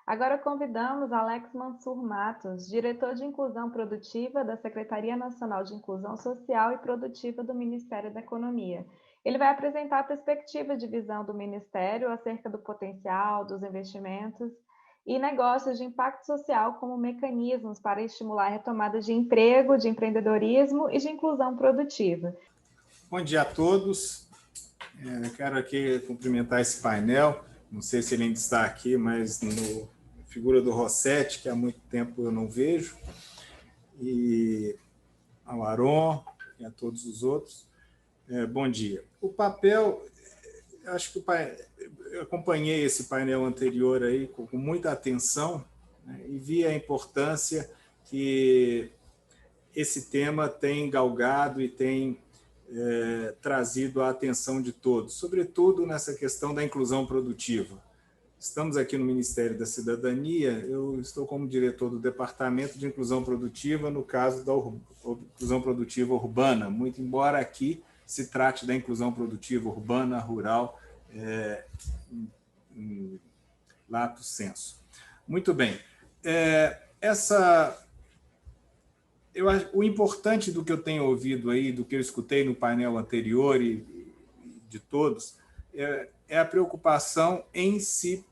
Agora convidamos Alex Mansur Matos, diretor de Inclusão Produtiva da Secretaria Nacional de Inclusão Social e Produtiva do Ministério da Economia. Ele vai apresentar a perspectiva de visão do Ministério acerca do potencial, dos investimentos e negócios de impacto social como mecanismos para estimular a retomada de emprego, de empreendedorismo e de inclusão produtiva. Bom dia a todos. Eu quero aqui cumprimentar esse painel. Não sei se ele ainda está aqui, mas no figura do Rossetti, que há muito tempo eu não vejo, e ao Aron e a todos os outros. Bom dia. O papel, acho que eu acompanhei esse painel anterior aí com muita atenção, né, e vi a importância que esse tema tem galgado e tem trazido a atenção de todos, sobretudo nessa questão da inclusão produtiva. Estamos aqui no Ministério da Cidadania, eu estou como diretor do Departamento de Inclusão Produtiva, no caso da inclusão produtiva urbana, muito embora aqui se trate da inclusão produtiva urbana, rural, em lato sensu. Muito bem. O importante do que eu tenho ouvido aí, do que eu escutei no painel anterior e de todos, é a preocupação em se,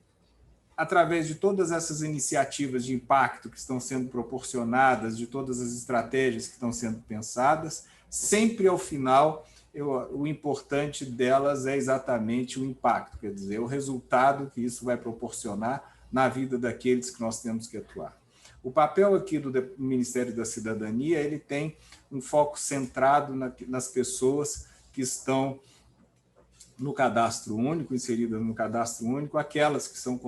através de todas essas iniciativas de impacto que estão sendo proporcionadas, de todas as estratégias que estão sendo pensadas, sempre ao final, o importante delas é exatamente o impacto, quer dizer, o resultado que isso vai proporcionar na vida daqueles que nós temos que atuar. O papel aqui do Ministério da Cidadania, ele tem um foco centrado nas pessoas que estão no cadastro único, inseridas no cadastro único, aquelas que são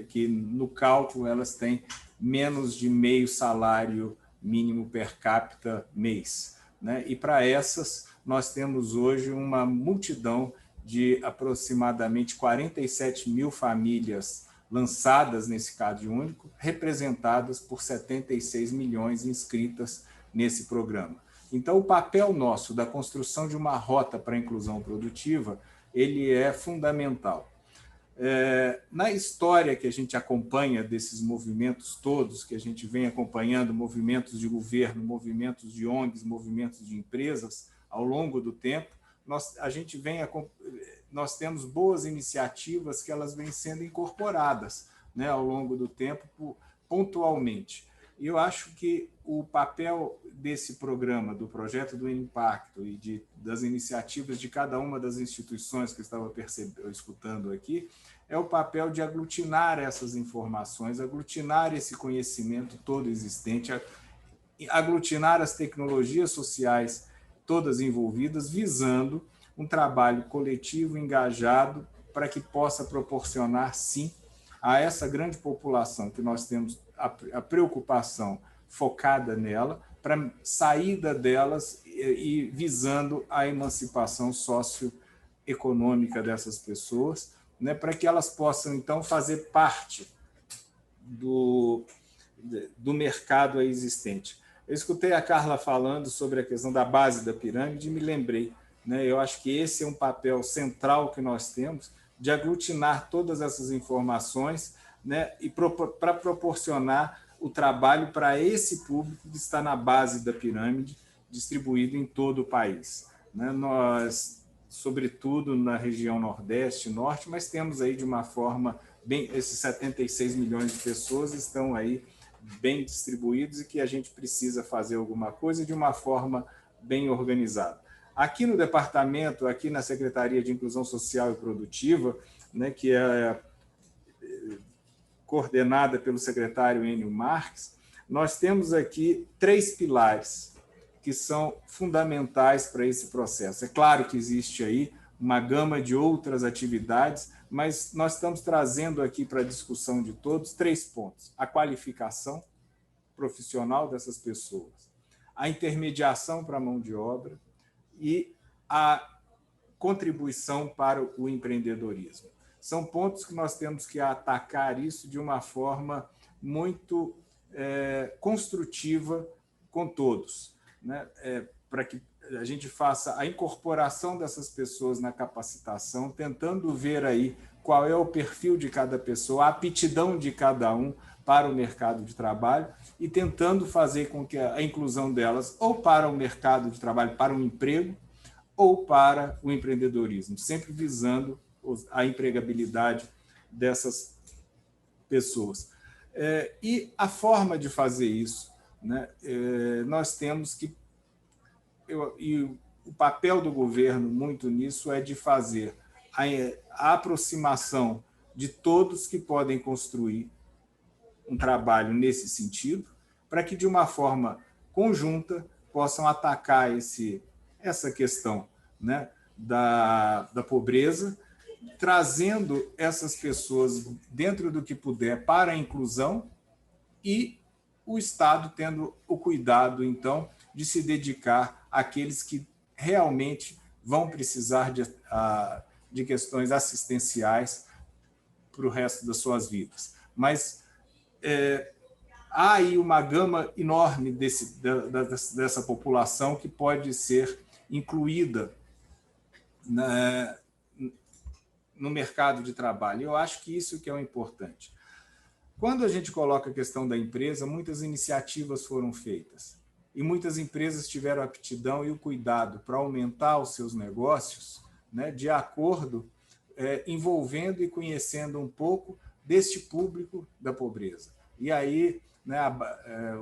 que no cálculo elas têm menos de meio salário mínimo per capita mês, né? E para essas nós temos hoje uma multidão de aproximadamente 47 mil famílias lançadas nesse Cadastro Único, representadas por 76 milhões inscritas nesse programa. Então, o papel nosso da construção de uma rota para a inclusão produtiva, ele é fundamental. Na história que a gente acompanha desses movimentos todos, que a gente vem acompanhando, movimentos de governo, movimentos de ONGs, movimentos de empresas, ao longo do tempo, nós temos boas iniciativas que elas vêm sendo incorporadas, né, ao longo do tempo, pontualmente. E eu acho que o papel desse programa, do projeto do impacto e das iniciativas de cada uma das instituições que eu estava escutando aqui, é o papel de aglutinar essas informações, aglutinar esse conhecimento todo existente, aglutinar as tecnologias sociais todas envolvidas, visando um trabalho coletivo, engajado, para que possa proporcionar, sim, a essa grande população que nós temos a preocupação focada nela, para saída delas e visando a emancipação socioeconômica dessas pessoas, né, para que elas possam, então, fazer parte do mercado existente. Eu escutei a Carla falando sobre a questão da base da pirâmide e me lembrei, né, eu acho que esse é um papel central que nós temos, de aglutinar todas essas informações, né, e para proporcionar o trabalho para esse público que está na base da pirâmide, distribuído em todo o país. Né? Nós, sobretudo na região Nordeste e Norte, mas temos aí de uma forma, esses 76 milhões de pessoas estão aí bem distribuídos e que a gente precisa fazer alguma coisa de uma forma bem organizada. Aqui no departamento, aqui na Secretaria de Inclusão Social e Produtiva, né, que é coordenada pelo secretário Enio Marques, nós temos aqui 3 pilares que são fundamentais para esse processo. É claro que existe aí uma gama de outras atividades, mas nós estamos trazendo aqui para a discussão de todos 3 pontos. A qualificação profissional dessas pessoas, a intermediação para a mão de obra e a contribuição para o empreendedorismo. São pontos que nós temos que atacar isso de uma forma muito construtiva com todos, né? Para que a gente faça a incorporação dessas pessoas na capacitação, tentando ver aí qual é o perfil de cada pessoa, a aptidão de cada um para o mercado de trabalho e tentando fazer com que a inclusão delas ou para o mercado de trabalho, para o emprego, ou para o empreendedorismo, sempre visando a empregabilidade dessas pessoas. E a forma de fazer isso, né, nós temos que... E o papel do governo muito nisso é de fazer a aproximação de todos que podem construir um trabalho nesse sentido, para que, de uma forma conjunta, possam atacar essa questão, né, da pobreza, trazendo essas pessoas, dentro do que puder, para a inclusão e o Estado tendo o cuidado, então, de se dedicar àqueles que realmente vão precisar de questões assistenciais para o resto das suas vidas. Mas há aí uma gama enorme dessa população que pode ser incluída no mercado de trabalho. Eu acho que isso que é o importante. Quando a gente coloca a questão da empresa, muitas iniciativas foram feitas e muitas empresas tiveram a aptidão e o cuidado para aumentar os seus negócios, né, de acordo, envolvendo e conhecendo um pouco deste público da pobreza. E aí, né,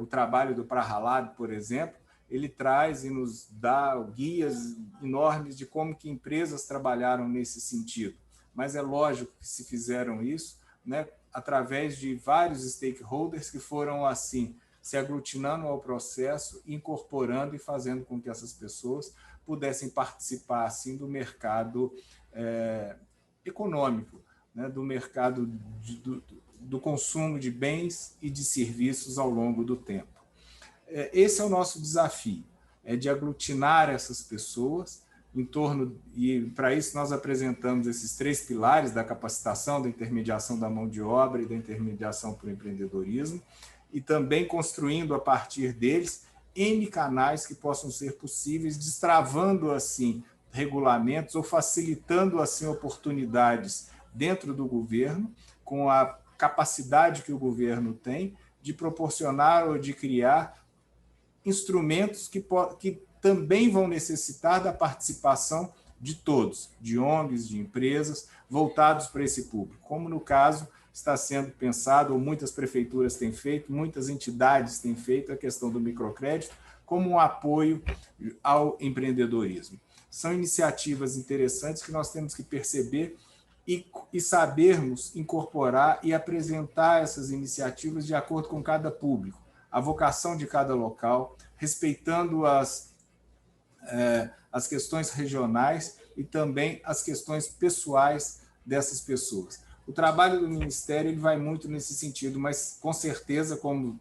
o trabalho do Prahalad, por exemplo, ele traz e nos dá guias enormes de como que empresas trabalharam nesse sentido. Mas é lógico que se fizeram isso, né, através de vários stakeholders que foram, assim, se aglutinando ao processo, incorporando e fazendo com que essas pessoas pudessem participar, assim, do mercado econômico, né, do mercado do consumo de bens e de serviços ao longo do tempo. Esse é o nosso desafio, é de aglutinar essas pessoas em torno, e para isso nós apresentamos esses 3 pilares da capacitação, da intermediação da mão de obra e da intermediação para o empreendedorismo, e também construindo a partir deles N canais que possam ser possíveis, destravando assim regulamentos ou facilitando assim oportunidades dentro do governo, com a capacidade que o governo tem de proporcionar ou de criar instrumentos que também vão necessitar da participação de todos, de ONGs, de empresas, voltados para esse público, como no caso está sendo pensado, ou muitas prefeituras têm feito, muitas entidades têm feito, a questão do microcrédito, como um apoio ao empreendedorismo. São iniciativas interessantes que nós temos que perceber e sabermos incorporar e apresentar essas iniciativas de acordo com cada público, a vocação de cada local, respeitando as questões regionais e também as questões pessoais dessas pessoas. O trabalho do Ministério ele vai muito nesse sentido, mas com certeza, como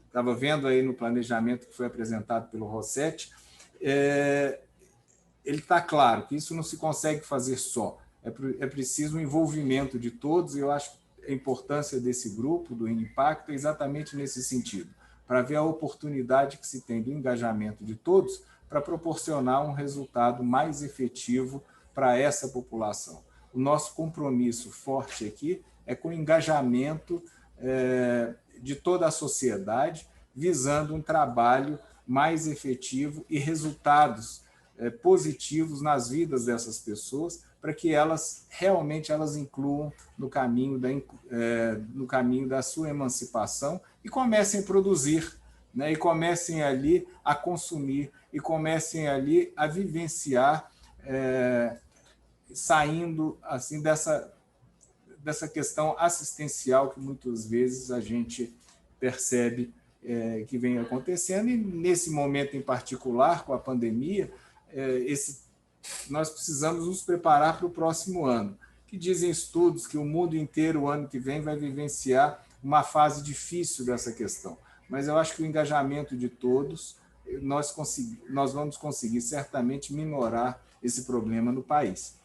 estava vendo aí no planejamento que foi apresentado pelo Rossetti, ele está claro que isso não se consegue fazer só. É preciso o envolvimento de todos, e eu acho que a importância desse grupo, do Impacto, é exatamente nesse sentido, para ver a oportunidade que se tem do engajamento de todos para proporcionar um resultado mais efetivo para essa população. O nosso compromisso forte aqui é com o engajamento de toda a sociedade, visando um trabalho mais efetivo e resultados positivos nas vidas dessas pessoas, para que elas realmente incluam no caminho da sua emancipação e comecem a produzir, né, e comecem ali a consumir, e comecem ali a vivenciar, saindo assim dessa questão assistencial que muitas vezes a gente percebe que vem acontecendo, e nesse momento em particular, com a pandemia, nós precisamos nos preparar para o próximo ano, que dizem estudos que o mundo inteiro, o ano que vem, vai vivenciar uma fase difícil dessa questão. Mas eu acho que o engajamento de todos, nós vamos conseguir certamente minorar esse problema no país.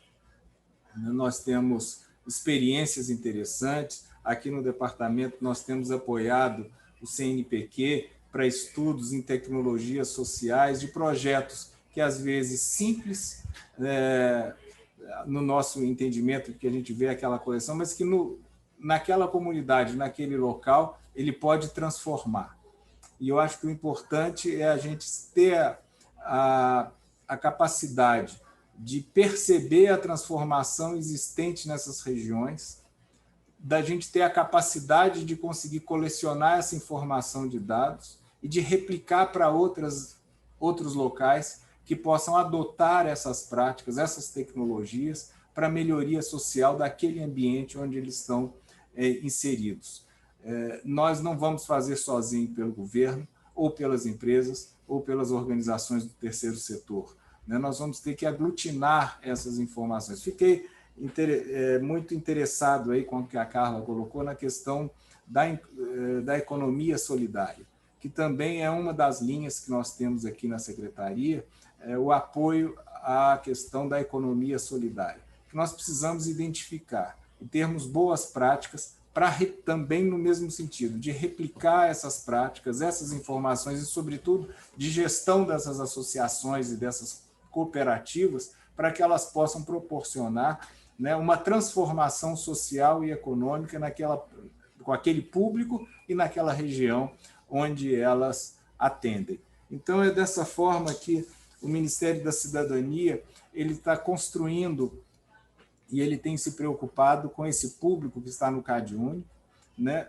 Nós temos experiências interessantes. Aqui no departamento nós temos apoiado o CNPq para estudos em tecnologias sociais, de projetos que às vezes simples, no nosso entendimento, que a gente vê aquela coleção, mas que naquela comunidade, naquele local, ele pode transformar. E eu acho que o importante é a gente ter a capacidade de perceber a transformação existente nessas regiões, da gente ter a capacidade de conseguir colecionar essa informação de dados e de replicar para outros locais que possam adotar essas práticas, essas tecnologias para a melhoria social daquele ambiente onde eles estão inseridos. Nós não vamos fazer sozinho pelo governo, ou pelas empresas, ou pelas organizações do terceiro setor. Nós vamos ter que aglutinar essas informações. Fiquei muito interessado aí com o que a Carla colocou na questão da economia solidária, que também é uma das linhas que nós temos aqui na Secretaria, o apoio à questão da economia solidária, que nós precisamos identificar e termos boas práticas para também no mesmo sentido, de replicar essas práticas, essas informações e, sobretudo, de gestão dessas associações e dessas cooperativas para que elas possam proporcionar, né, uma transformação social e econômica com aquele público e naquela região onde elas atendem. Então, é dessa forma que o Ministério da Cidadania ele está construindo e ele tem se preocupado com esse público que está no CadÚnico, né,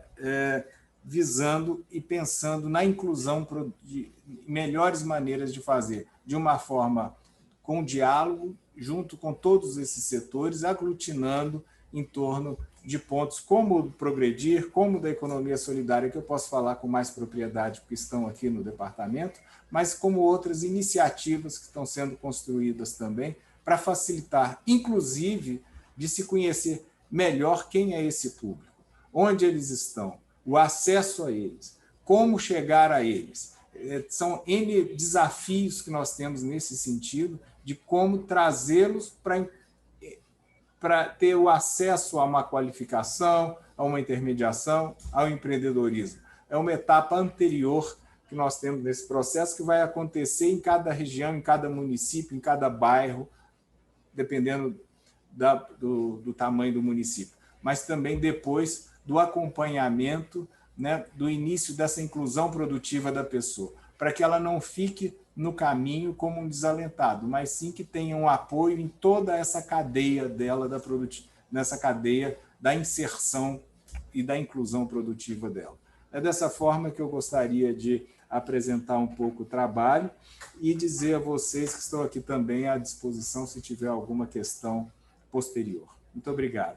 visando e pensando na inclusão de melhores maneiras de fazer, de uma forma com diálogo, junto com todos esses setores, aglutinando em torno de pontos como o Progredir, como da economia solidária, que eu posso falar com mais propriedade, porque estão aqui no departamento, mas como outras iniciativas que estão sendo construídas também, para facilitar, inclusive, de se conhecer melhor quem é esse público, onde eles estão, o acesso a eles, como chegar a eles. São N desafios que nós temos nesse sentido, de como trazê-los para ter o acesso a uma qualificação, a uma intermediação, ao empreendedorismo. É uma etapa anterior que nós temos nesse processo, que vai acontecer em cada região, em cada município, em cada bairro, dependendo do tamanho do município, mas também depois do acompanhamento, né, do início dessa inclusão produtiva da pessoa, para que ela não fique no caminho como um desalentado, mas sim que tenha um apoio em toda essa cadeia dela, nessa cadeia da inserção e da inclusão produtiva dela. É dessa forma que eu gostaria de apresentar um pouco o trabalho e dizer a vocês que estão aqui também à disposição se tiver alguma questão posterior. Muito obrigado.